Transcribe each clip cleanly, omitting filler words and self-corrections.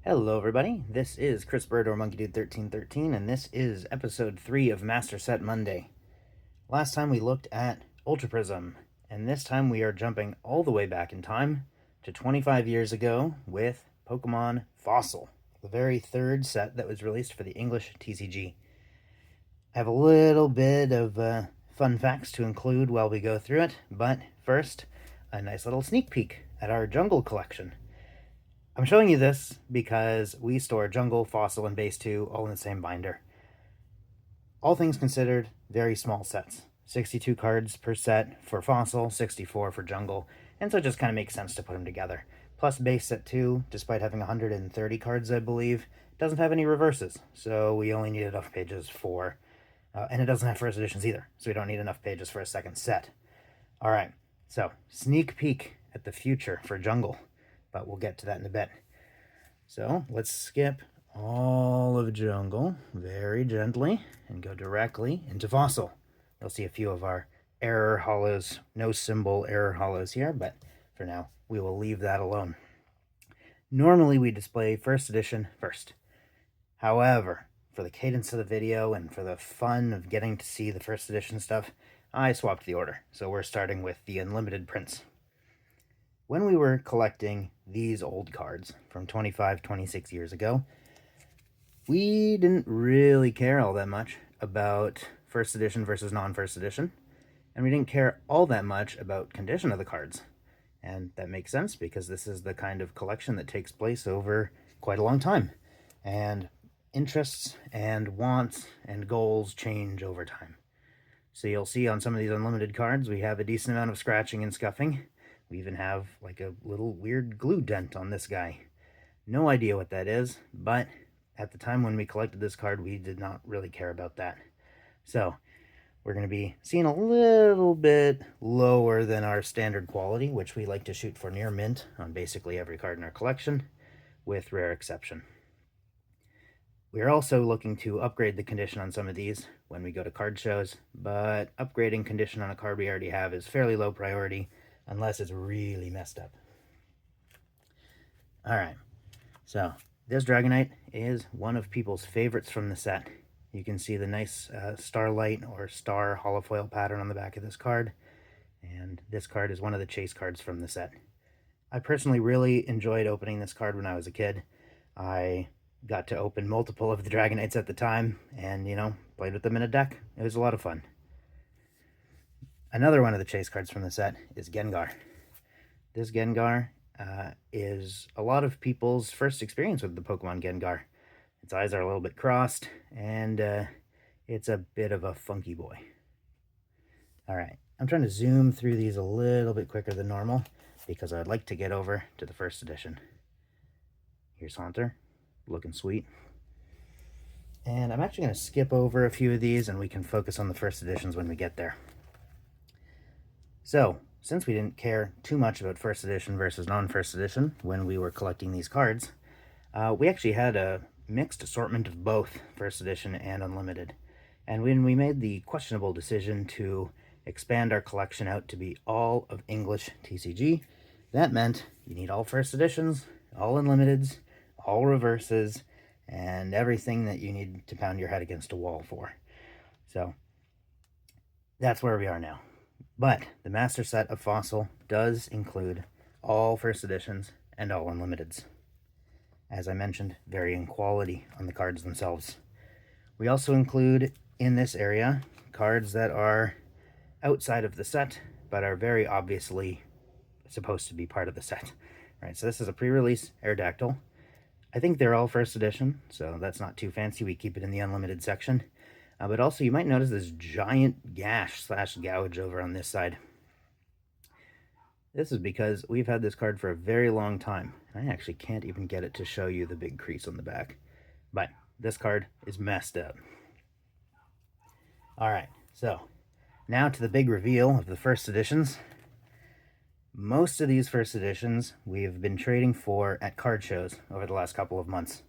Hello everybody, this is Chris Bird or MonkeyDude1313 and this is episode 3 of Master Set Monday. Last time we looked at Ultra Prism, and this time we are jumping all the way back in time to 25 years ago with Pokemon Fossil, the very third set that was released for the English TCG. I have a little bit of fun facts to include while we go through it, but first, a nice little sneak peek at our jungle collection. I'm showing you this because we store Jungle, Fossil, and Base 2 all in the same binder. All things considered, very small sets. 62 cards per set for Fossil, 64 for Jungle, and so it just kind of makes sense to put them together. Plus Base Set 2, despite having 130 cards, I believe, doesn't have any reverses, so we only need enough pages for... and it doesn't have first editions either, so we don't need enough pages for a second set. Alright, so sneak peek at the future for Jungle, but we'll get to that in a bit. So let's skip all of Jungle very gently and go directly into Fossil. You'll see a few of our error holos, no symbol error holos here, but for now we will leave that alone. Normally we display first edition first. However, for the cadence of the video and for the fun of getting to see the first edition stuff, I swapped the order. So we're starting with the Unlimited prints. When we were collecting these old cards from 25, 26 years ago, we didn't really care all that much about first edition versus non-first edition, and we didn't care all that much about condition of the cards. And that makes sense because this is the kind of collection that takes place over quite a long time, and interests and wants and goals change over time. So you'll see on some of these unlimited cards we have a decent amount of scratching and scuffing. We even have like a little weird glue dent on this guy. No idea what that is, but at the time when we collected this card, we did not really care about that. So we're going to be seeing a little bit lower than our standard quality, which we like to shoot for near mint on basically every card in our collection, with rare exception. We are also looking to upgrade the condition on some of these when we go to card shows, but upgrading condition on a card we already have is fairly low priority, unless it's really messed up. Alright, so this Dragonite is one of people's favorites from the set. You can see the nice starlight or star holofoil pattern on the back of this card, and this card is one of the chase cards from the set. I personally really enjoyed opening this card when I was a kid. I got to open multiple of the Dragonites at the time, and, played with them in a deck. It was a lot of fun. Another one of the chase cards from the set is Gengar. This Gengar is a lot of people's first experience with the Pokemon Gengar. Its eyes are a little bit crossed, and it's a bit of a funky boy. Alright, I'm trying to zoom through these a little bit quicker than normal, because I'd like to get over to the first edition. Here's Haunter, looking sweet. And I'm actually going to skip over a few of these, and we can focus on the first editions when we get there. So, since we didn't care too much about first edition versus non-first edition when we were collecting these cards, we actually had a mixed assortment of both first edition and unlimited. And when we made the questionable decision to expand our collection out to be all of English TCG, that meant you need all first editions, all unlimiteds, all reverses, and everything that you need to pound your head against a wall for. So, that's where we are now. But the master set of Fossil does include all first editions and all unlimiteds. As I mentioned, varying quality on the cards themselves. We also include in this area cards that are outside of the set, but are very obviously supposed to be part of the set. Right, so this is a pre-release Aerodactyl. I think they're all first edition, so that's not too fancy. We keep it in the unlimited section. But also, you might notice this giant gash/gouge over on this side. This is because we've had this card for a very long time. I actually can't even get it to show you the big crease on the back. But this card is messed up. Alright, so now to the big reveal of the first editions. Most of these first editions we've been trading for at card shows over the last couple of months.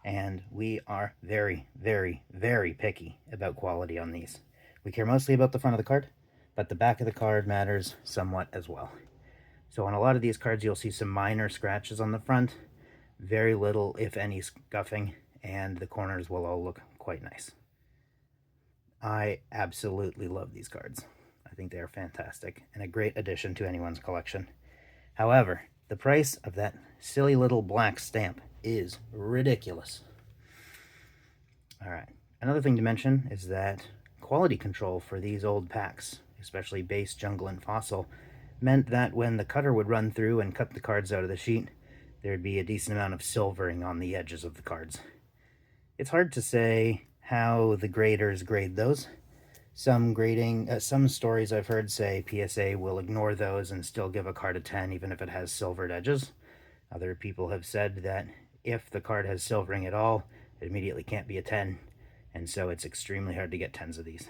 And we are very, very, very picky about quality on these. We care mostly about the front of the card, but the back of the card matters somewhat as well. So on a lot of these cards, you'll see some minor scratches on the front. very little, if any, scuffing, and the corners will all look quite nice. I absolutely love these cards. I think they are fantastic and a great addition to anyone's collection. However, the price of that silly little black stamp is ridiculous. Alright, another thing to mention is that quality control for these old packs, especially base, jungle, and fossil, meant that when the cutter would run through and cut the cards out of the sheet, there'd be a decent amount of silvering on the edges of the cards. It's hard to say how the graders grade those. Some stories I've heard say PSA will ignore those and still give a card a 10 even if it has silvered edges. Other people have said that if the card has silvering at all, it immediately can't be a 10, and so it's extremely hard to get 10s of these.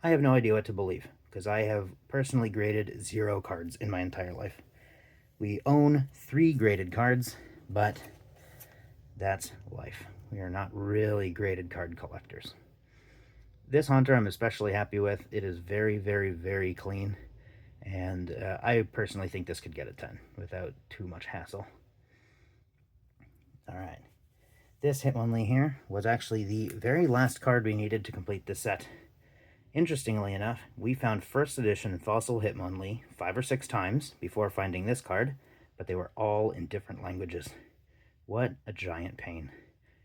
I have no idea what to believe, because I have personally graded 0 cards in my entire life. We own 3 graded cards, but that's life. We are not really graded card collectors. This Haunter I'm especially happy with. It is very, very, very clean, and I personally think this could get a 10 without too much hassle. Alright, this Hitmonlee here was actually the very last card we needed to complete this set. Interestingly enough, we found first edition Fossil Hitmonlee 5 or 6 times before finding this card, but they were all in different languages. What a giant pain.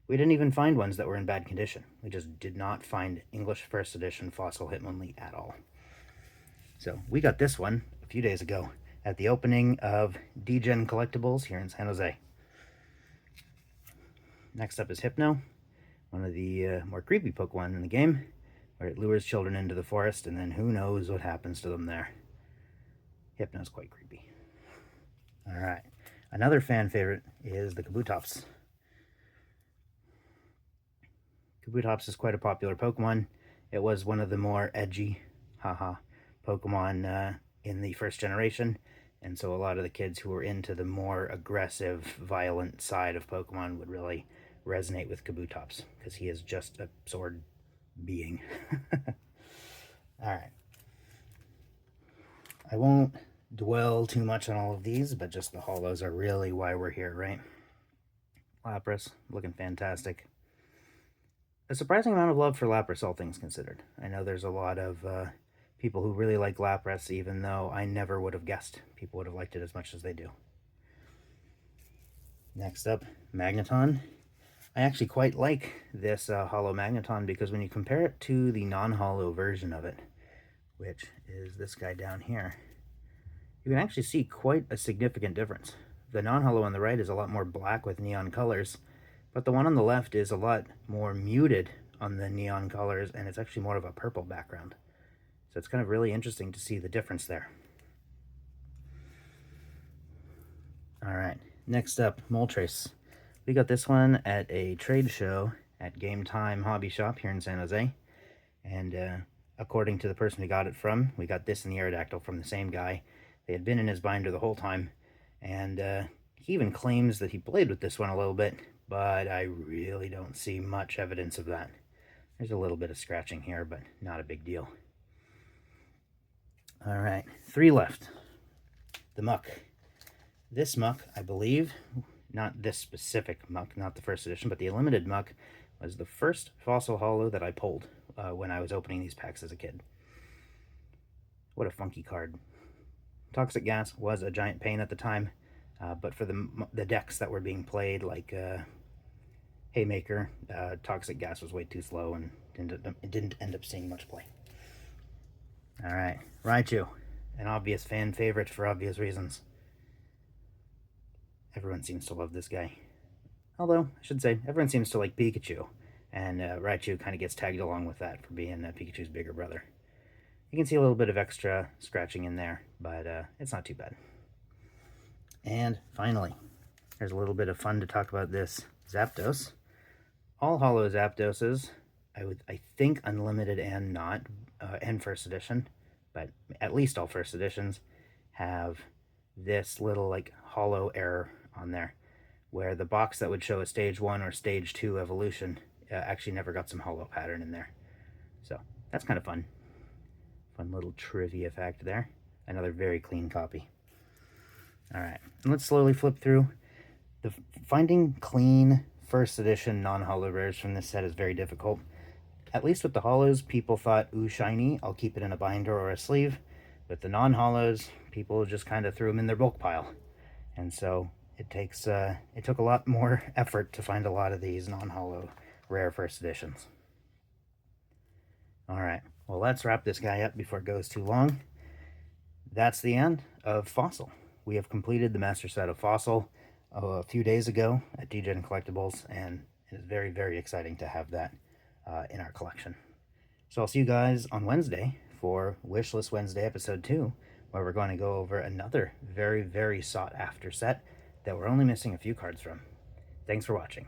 We didn't even find ones that were in bad condition. We just did not find English first edition Fossil Hitmonlee at all. So we got this one a few days ago at the opening of D-Gen Collectibles here in San Jose. Next up is Hypno, one of the more creepy Pokemon in the game, where it lures children into the forest and then who knows what happens to them there. Hypno's quite creepy. Alright, another fan favorite is the Kabutops. Kabutops is quite a popular Pokemon. It was one of the more edgy, Pokemon in the first generation, and so a lot of the kids who were into the more aggressive, violent side of Pokemon would really resonate with Kabutops, because he is just a sword being. Alright. I won't dwell too much on all of these, but just the holos are really why we're here, right? Lapras, looking fantastic. A surprising amount of love for Lapras, all things considered. I know there's a lot of people who really like Lapras, even though I never would have guessed people would have liked it as much as they do. Next up, Magneton. I actually quite like this Holo Magneton because when you compare it to the non-Holo version of it, which is this guy down here, you can actually see quite a significant difference. The non-Holo on the right is a lot more black with neon colors, but the one on the left is a lot more muted on the neon colors, and it's actually more of a purple background. So it's kind of really interesting to see the difference there. Alright, next up, Moltres. We got this one at a trade show at Game Time Hobby Shop here in San Jose, and according to the person we got it from, we got this and the Aerodactyl from the same guy. They had been in his binder the whole time, and he even claims that he played with this one a little bit, but I really don't see much evidence of that. There's a little bit of scratching here, but not a big deal. Alright, 3 left. The Muck. This Muck, I believe, not this specific Muck, not the first edition, but the Limited Muck, was the first Fossil Holo that I pulled when I was opening these packs as a kid. What a funky card. Toxic Gas was a giant pain at the time, but for the decks that were being played, like Haymaker, Toxic Gas was way too slow and didn't end up seeing much play. Alright, Raichu, an obvious fan favorite for obvious reasons. Everyone seems to love this guy. Although, I should say, everyone seems to like Pikachu, and Raichu kind of gets tagged along with that for being Pikachu's bigger brother. You can see a little bit of extra scratching in there, but it's not too bad. And finally, there's a little bit of fun to talk about this Zapdos. All Holo Zapdoses, I think unlimited and not, and first edition, but at least all first editions, have this little like Holo error on there, where the box that would show a stage 1 or stage 2 evolution actually never got some Holo pattern in there. So that's kind of fun. Fun little trivia fact there. Another very clean copy. Alright, let's slowly flip through. Finding clean first edition non-holo rares from this set is very difficult. At least with the holos, people thought, ooh, shiny, I'll keep it in a binder or a sleeve. With the non-holos, people just kind of threw them in their bulk pile. And so it took a lot more effort to find a lot of these non-holo rare first editions. Alright, well, let's wrap this guy up before it goes too long. That's the end of Fossil. We have completed the master set of Fossil a few days ago at DGen Collectibles, and it is very, very exciting to have that in our collection. So I'll see you guys on Wednesday for Wishlist Wednesday episode 2, where we're going to go over another very, very sought after set that we're only missing a few cards from. Thanks for watching.